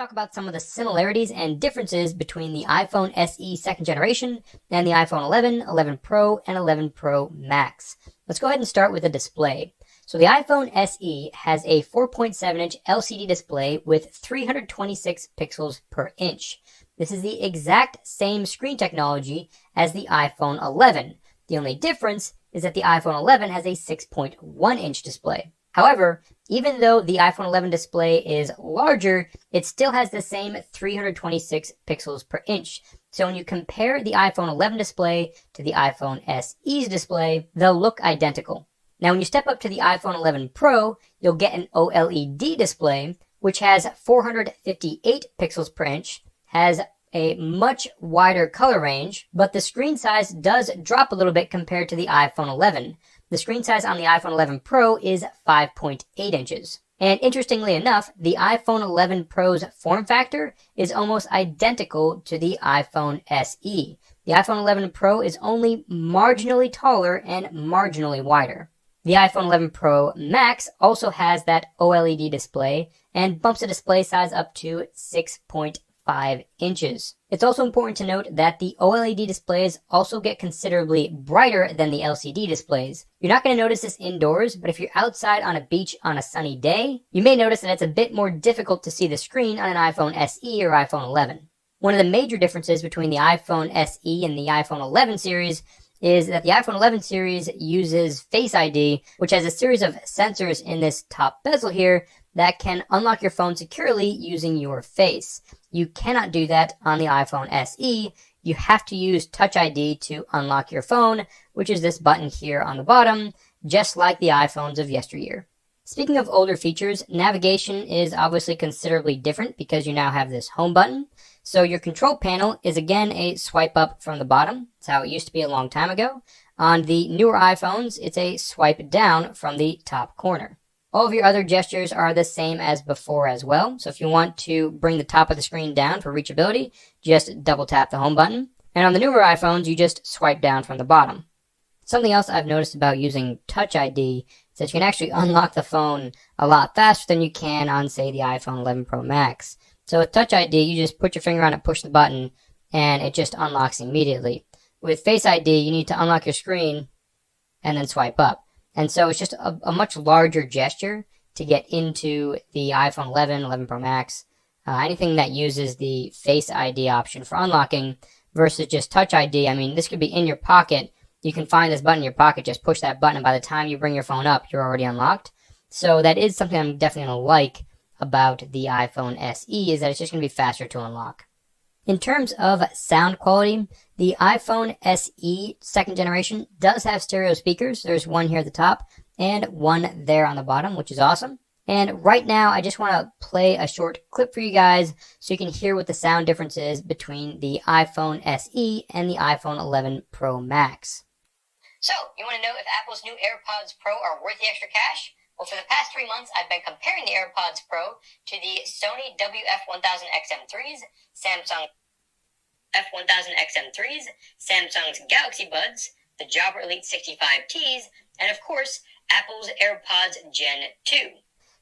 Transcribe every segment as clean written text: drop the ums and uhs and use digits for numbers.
talk about some of the similarities and differences between the iPhone SE second generation and the iPhone 11, 11 Pro, and 11 Pro Max. Let's go ahead and start with the display. So the iPhone SE has a 4.7-inch LCD display with 326 pixels per inch. This is the exact same screen technology as the iPhone 11. The only difference is that the iPhone 11 has a 6.1-inch display. However, even though the iPhone 11 display is larger, it still has the same 326 pixels per inch. So when you compare the iPhone 11 display to the iPhone SE's display, they'll look identical. Now when you step up to the iPhone 11 Pro, you'll get an OLED display, which has 458 pixels per inch, has a much wider color range, but the screen size does drop a little bit compared to the iPhone 11. The screen size on the iPhone 11 Pro is 5.8 inches. And interestingly enough, the iPhone 11 Pro's form factor is almost identical to the iPhone SE. The iPhone 11 Pro is only marginally taller and marginally wider. The iPhone 11 Pro Max also has that OLED display and bumps the display size up to 6.5 inches. It's also important to note that the OLED displays also get considerably brighter than the LCD displays. You're not going to notice this indoors, but if you're outside on a beach on a sunny day, you may notice that it's a bit more difficult to see the screen on an iPhone SE or iPhone 11. One of the major differences between the iPhone SE and the iPhone 11 series is that the iPhone 11 series uses Face ID, which has a series of sensors in this top bezel here that can unlock your phone securely using your face. You cannot do that on the iPhone SE. You have to use Touch ID to unlock your phone, which is this button here on the bottom, just like the iPhones of yesteryear. Speaking of older features, navigation is obviously considerably different because you now have this home button. So your control panel is again a swipe up from the bottom. That's how it used to be a long time ago. On the newer iPhones, it's a swipe down from the top corner. All of your other gestures are the same as before as well. So if you want to bring the top of the screen down for reachability, just double tap the home button. And on the newer iPhones, you just swipe down from the bottom. Something else I've noticed about using Touch ID is that you can actually unlock the phone a lot faster than you can on, say, the iPhone 11 Pro Max. So with Touch ID, you just put your finger on it, push the button, and it just unlocks immediately. With Face ID, you need to unlock your screen and then swipe up. And so it's just a much larger gesture to get into the iPhone 11, 11 Pro Max, anything that uses the Face ID option for unlocking versus just Touch ID. I mean, this could be in your pocket. You can find this button in your pocket, just push that button, and by the time you bring your phone up, you're already unlocked. So that is something I'm definitely going to like about the iPhone SE, is that it's just going to be faster to unlock. In terms of sound quality, the iPhone SE second generation does have stereo speakers. There's one here at the top and one there on the bottom, which is awesome. And right now, I just want to play a short clip for you guys so you can hear what the sound difference is between the iPhone SE and the iPhone 11 Pro Max. So, you want to know if Apple's new AirPods Pro are worth the extra cash? Well, for the past 3 months, I've been comparing the AirPods Pro to the Sony WF-1000XM3s, Samsung F-1000XM3s, Samsung's Galaxy Buds, the Jabra Elite 65Ts, and of course, Apple's AirPods Gen 2.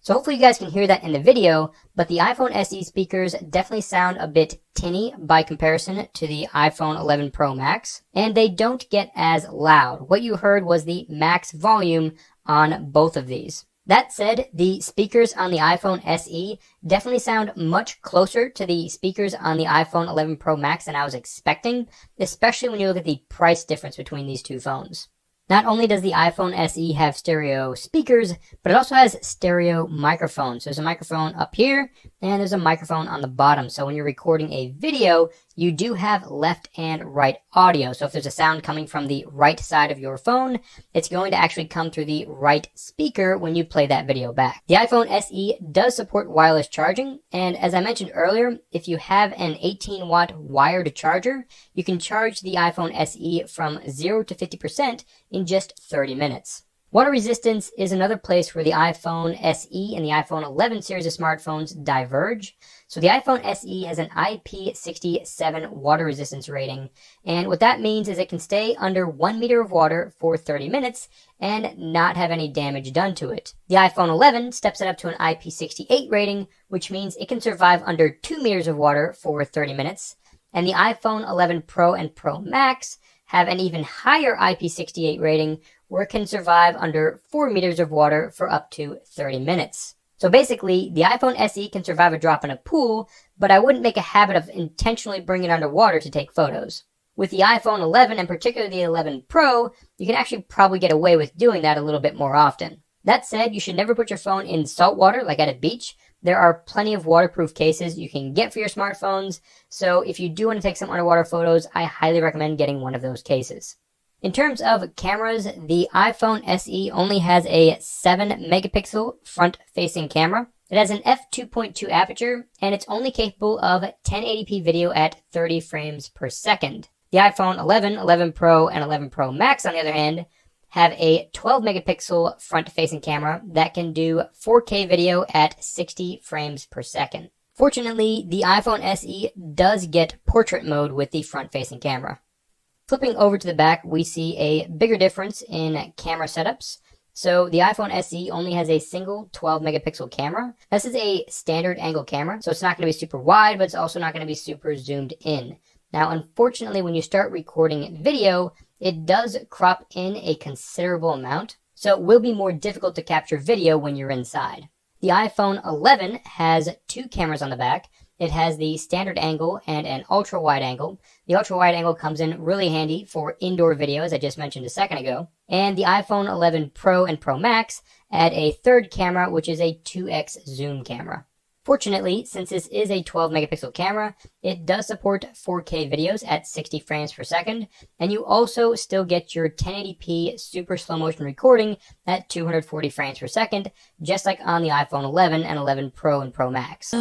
So hopefully you guys can hear that in the video, but the iPhone SE speakers definitely sound a bit tinny by comparison to the iPhone 11 Pro Max, and they don't get as loud. What you heard was the max volume on both of these. That said, the speakers on the iPhone SE definitely sound much closer to the speakers on the iPhone 11 Pro Max than I was expecting, especially when you look at the price difference between these two phones. Not only does the iPhone SE have stereo speakers, but it also has stereo microphones. There's a microphone up here, and there's a microphone on the bottom. So when you're recording a video, you do have left and right audio. So if there's a sound coming from the right side of your phone, it's going to actually come through the right speaker when you play that video back. The iPhone SE does support wireless charging, and as I mentioned earlier, if you have an 18-watt wired charger, you can charge the iPhone SE from 0 to 50% in just 30 minutes. Water resistance is another place where the iPhone SE and the iPhone 11 series of smartphones diverge. So the iPhone SE has an IP67 water resistance rating, and what that means is it can stay under 1 meter of water for 30 minutes and not have any damage done to it. The iPhone 11 steps it up to an IP68 rating, which means it can survive under 2 meters of water for 30 minutes, and the iPhone 11 Pro and Pro Max have an even higher IP68 rating, where it can survive under 4 meters of water for up to 30 minutes. So basically, the iPhone SE can survive a drop in a pool, but I wouldn't make a habit of intentionally bringing it underwater to take photos. With the iPhone 11, and particularly the 11 Pro, you can actually probably get away with doing that a little bit more often. That said, you should never put your phone in salt water like at a beach. There are plenty of waterproof cases you can get for your smartphones, so if you do want to take some underwater photos, I highly recommend getting one of those cases. In terms of cameras, the iPhone SE only has a 7 megapixel front-facing camera. It has an f2.2 aperture, and it's only capable of 1080p video at 30 frames per second. The iPhone 11, 11 Pro, and 11 Pro Max, on the other hand, have a 12 megapixel front-facing camera that can do 4K video at 60 frames per second. Fortunately, the iPhone SE does get portrait mode with the front-facing camera. Flipping over to the back, we see a bigger difference in camera setups. So the iPhone SE only has a single 12 megapixel camera. This is a standard angle camera, so it's not going to be super wide, but it's also not going to be super zoomed in. Now, unfortunately, when you start recording video, it does crop in a considerable amount, so it will be more difficult to capture video when you're inside. The iPhone 11 has 2 cameras on the back. It has the standard angle and an ultra wide angle. The ultra wide angle comes in really handy for indoor video, as I just mentioned a second ago. And the iPhone 11 Pro and Pro Max add a third camera, which is a 2x zoom camera. Fortunately, since this is a 12 megapixel camera, it does support 4K videos at 60 frames per second, and you also still get your 1080p super slow motion recording at 240 frames per second, just like on the iPhone 11 and 11 Pro and Pro Max.